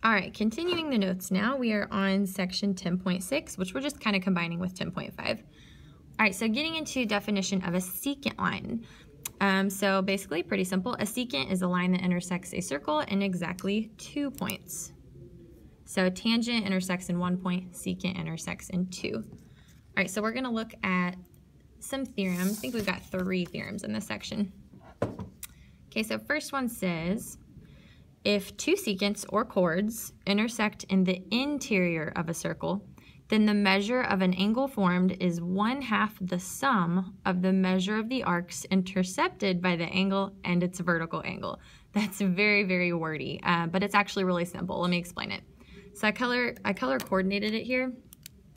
All right, continuing the notes now, we are on section 10.6, which we're just kind of combining with 10.5. All right, so getting into definition of a secant line. So basically pretty simple. A secant is a line that intersects a circle in exactly 2 points. So tangent intersects in 1 point, secant intersects in 2. All right, so we're gonna look at some theorems. I think we've got 3 theorems in this section. Okay, so first one says, if 2 secants or chords intersect in the interior of a circle, then the measure of an angle formed is 1/2 the sum of the measure of the arcs intercepted by the angle and its vertical angle. That's very, very wordy, but it's actually really simple. Let me explain it. So I color coordinated it here,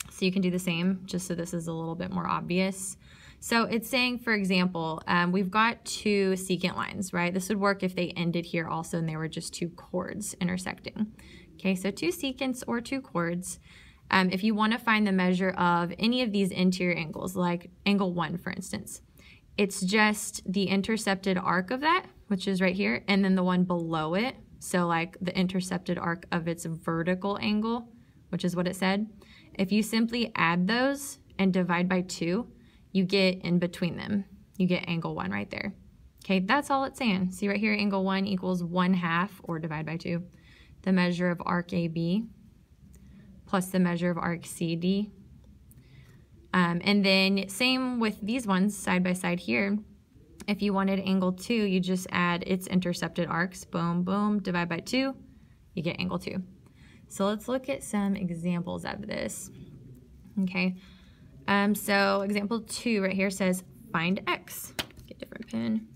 so you can do the same, just so this is a little bit more obvious. So it's saying, for example, we've got 2 secant lines, right? This would work if they ended here also and they were just 2 chords intersecting. Okay, so 2 secants or 2 chords. If you want to find the measure of any of these interior angles, like angle 1, for instance, it's just the intercepted arc of that, which is right here, and then the one below it. So like the intercepted arc of its vertical angle, which is what it said. If you simply add those and divide by 2, you get in between them. You get angle 1 right there. Okay, that's all it's saying. See right here, angle 1 equals 1/2, or divide by 2, the measure of arc AB plus the measure of arc CD. And then same with these ones side by side here. If you wanted angle 2, you just add its intercepted arcs, boom, boom, divide by 2, you get angle 2. So let's look at some examples of this. Okay. So example 2 right here says find x. Get a different pen.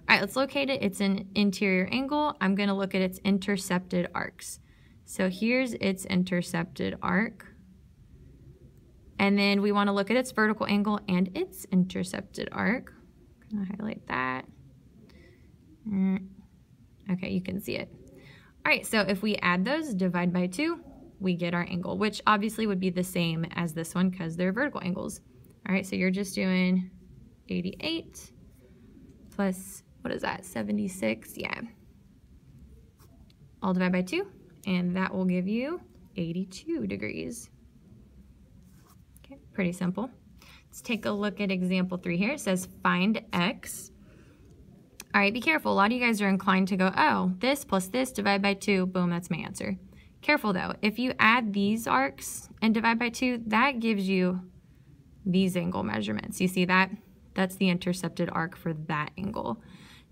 All right, let's locate it. It's an interior angle. I'm going to look at its intercepted arcs. So here's its intercepted arc. And then we want to look at its vertical angle and its intercepted arc. I'm going to highlight that. Okay, you can see it. All right, so if we add those, divide by 2, we get our angle, which obviously would be the same as this one because they're vertical angles. All right, so you're just doing 88 plus, what is that, 76? Yeah. I'll divide by 2, and that will give you 82 degrees. Okay, pretty simple. Let's take a look at example 3 here. It says find x. All right, be careful. A lot of you guys are inclined to go, oh, this plus this, divide by 2, boom, that's my answer. Careful though, if you add these arcs and divide by 2, that gives you these angle measurements. You see that? That's the intercepted arc for that angle.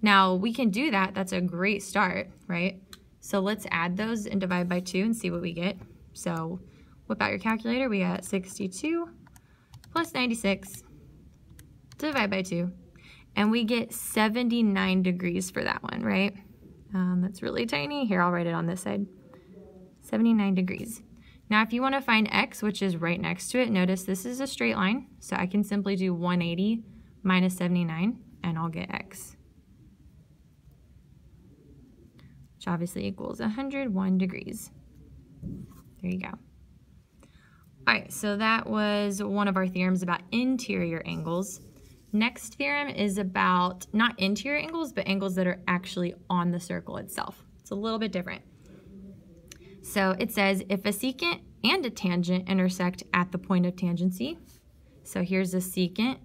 Now we can do that, that's a great start, right? So let's add those and divide by 2 and see what we get. So whip out your calculator, we got 62 plus 96, divide by 2, and we get 79 degrees for that one, right? That's really tiny. Here, I'll write it on this side. 79 degrees. Now if you want to find x, which is right next to it, notice this is a straight line, so I can simply do 180 minus 79 and I'll get x, which obviously equals 101 degrees. There you go. All right, so that was one of our theorems about interior angles. Next theorem is about not interior angles, but angles that are actually on the circle itself. It's a little bit different. So it says if a secant and a tangent intersect at the point of tangency, so here's a secant,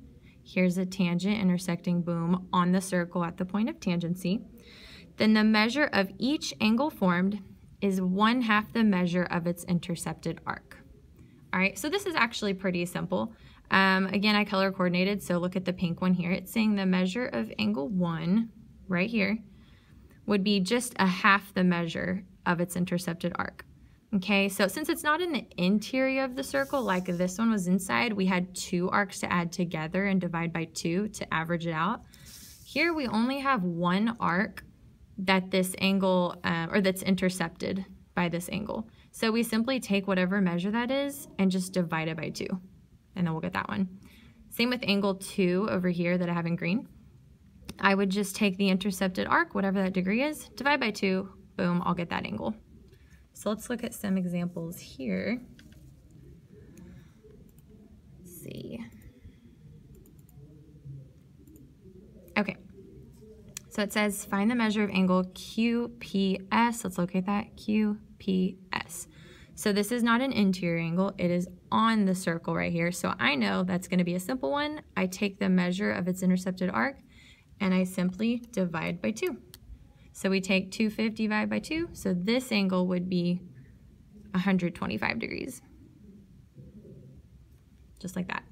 here's a tangent intersecting, boom, on the circle at the point of tangency, then the measure of each angle formed is 1/2 the measure of its intercepted arc. All right, so this is actually pretty simple. Again, I color coordinated, so look at the pink one here. It's saying the measure of angle 1 right here would be just 1/2 the measure of its intercepted arc. Okay, so since it's not in the interior of the circle like this one was inside, we had 2 arcs to add together and divide by 2 to average it out. Here we only have 1 arc that this angle, or that's intercepted by this angle. So we simply take whatever measure that is and just divide it by 2, and then we'll get that one. Same with angle 2 over here that I have in green. I would just take the intercepted arc, whatever that degree is, divide by 2, boom, I'll get that angle. So let's look at some examples here. Let's see. Okay, So it says find the measure of angle QPS. Let's locate that, QPS. So this is not an interior angle, it is on the circle right here. So I know that's going to be a simple one. I take the measure of its intercepted arc and I simply divide by 2. So we take 250 divided by 2, so this angle would be 125 degrees. Just like that.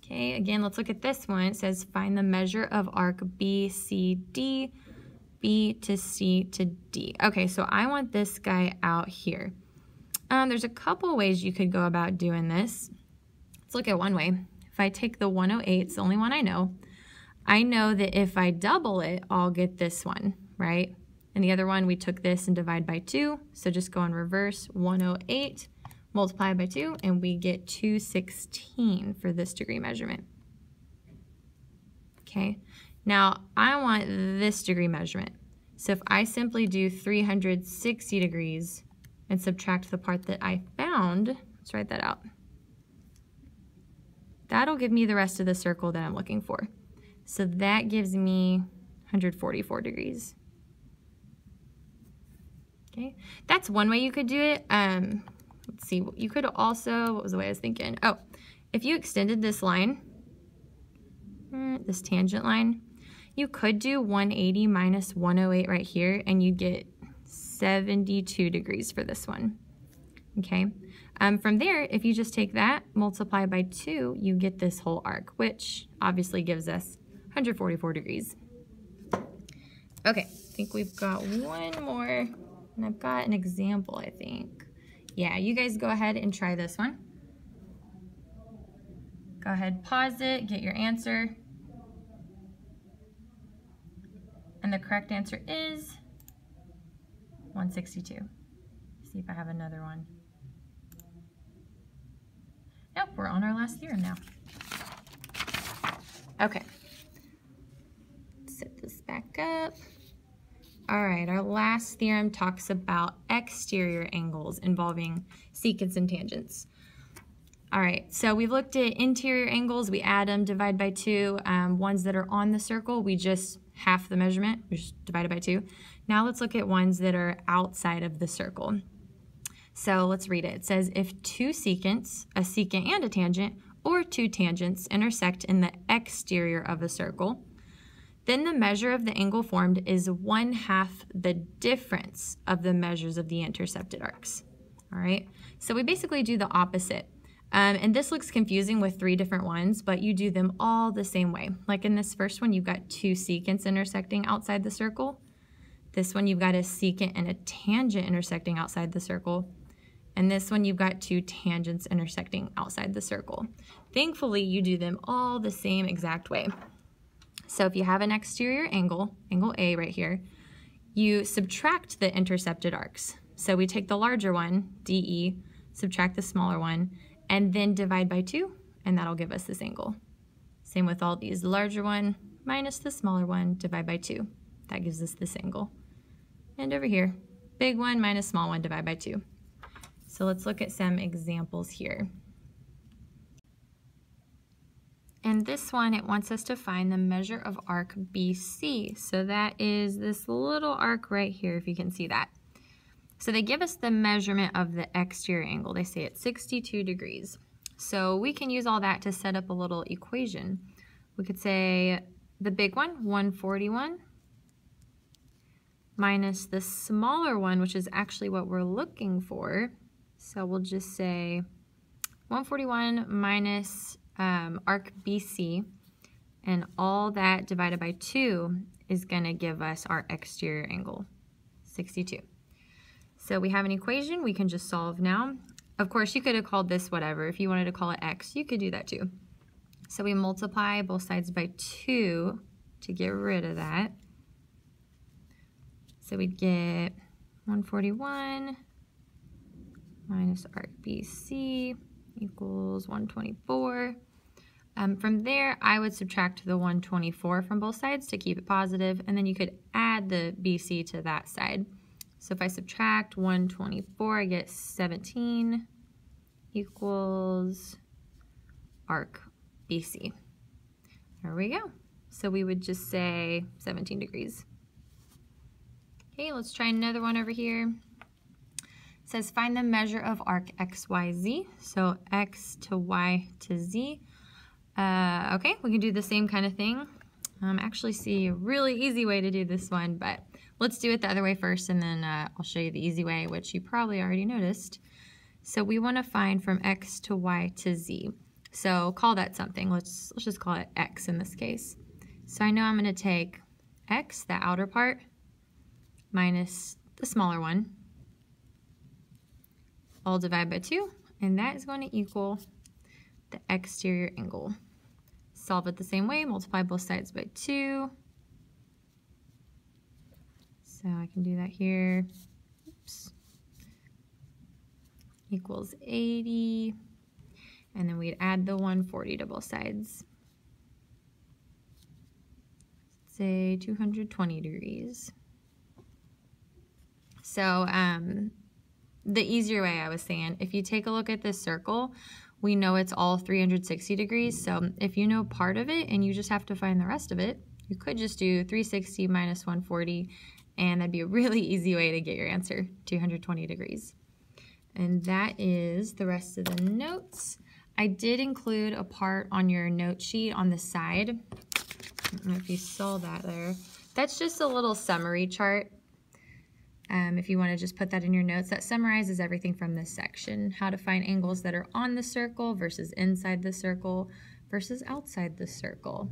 Okay, again, let's look at this one. It says find the measure of arc BCD, B to C to D. Okay, so I want this guy out here. There's a couple ways you could go about doing this. Let's look at one way. If I take the 108, it's the only one I know that if I double it, I'll get this one, right? And the other one, we took this and divide by 2. So just go in reverse, 108, multiply by 2, and we get 216 for this degree measurement. Okay, now I want this degree measurement. So if I simply do 360 degrees and subtract the part that I found, let's write that out. That'll give me the rest of the circle that I'm looking for. So that gives me 144 degrees. Okay, that's one way you could do it. Let's see, you could also, what was the way I was thinking? Oh, if you extended this line, this tangent line, you could do 180 minus 108 right here, and you get 72 degrees for this one. Okay, from there, if you just take that, multiply by 2, you get this whole arc, which obviously gives us 144 degrees. Okay, I think we've got one more, and I've got an example, I think. Yeah, you guys go ahead and try this one. Go ahead, pause it, get your answer. And the correct answer is 162. See if I have another one. Nope, we're on our last theorem now. Okay. Set this back up. All right, our last theorem talks about exterior angles involving secants and tangents. All right, so we've looked at interior angles, we add them, divide by 2. Ones that are on the circle, we just half the measurement, we just divide it by 2. Now let's look at ones that are outside of the circle. So let's read it. It says, if two secants, a secant and a tangent, or two tangents intersect in the exterior of a circle, then the measure of the angle formed is 1/2 the difference of the measures of the intercepted arcs. All right, so we basically do the opposite. And this looks confusing with 3 different ones, but you do them all the same way. Like in this first one, you've got 2 secants intersecting outside the circle. This one, you've got a secant and a tangent intersecting outside the circle. And this one, you've got 2 tangents intersecting outside the circle. Thankfully, you do them all the same exact way. So if you have an exterior angle, angle A right here, you subtract the intercepted arcs. So we take the larger one, DE, subtract the smaller one, and then divide by 2, and that'll give us this angle. Same with all these, the larger one minus the smaller one, divide by 2. That gives us this angle. And over here, big one minus small one, divide by 2. So let's look at some examples here. And this one, it wants us to find the measure of arc BC. So that is this little arc right here, if you can see that. So they give us the measurement of the exterior angle. They say it's 62 degrees. So we can use all that to set up a little equation. We could say the big one, 141, minus the smaller one, which is actually what we're looking for. So we'll just say 141 minus arc BC, and all that divided by 2 is going to give us our exterior angle, 62. So we have an equation we can just solve now. Of course, you could have called this whatever. If you wanted to call it x, you could do that too. So we multiply both sides by 2 to get rid of that. So we'd get 141 minus arc BC equals 124. From there, I would subtract the 124 from both sides to keep it positive, and then you could add the BC to that side. So if I subtract 124, I get 17 equals arc BC. There we go. So we would just say 17 degrees. Okay, let's try another one over here. It says find the measure of arc XYZ. So X to Y to Z. Okay, we can do the same kind of thing. Actually see a really easy way to do this one, but let's do it the other way first, and then I'll show you the easy way, which you probably already noticed. So we want to find from X to Y to Z. So call that something. Let's just call it X in this case. So I know I'm going to take X, the outer part, minus the smaller one. I'll divide by 2, and that is going to equal the exterior angle. Solve it the same way, multiply both sides by 2. So I can do that here. Oops. Equals 80. And then we'd add the 140 to both sides. Say 220 degrees. So the easier way, I was saying, if you take a look at this circle, we know it's all 360 degrees. So if you know part of it and you just have to find the rest of it, you could just do 360 minus 140, and that'd be a really easy way to get your answer, 220 degrees. And that is the rest of the notes. I did include a part on your note sheet on the side. I don't know if you saw that there. That's just a little summary chart. If you want to just put that in your notes, that summarizes everything from this section. How to find angles that are on the circle versus inside the circle versus outside the circle.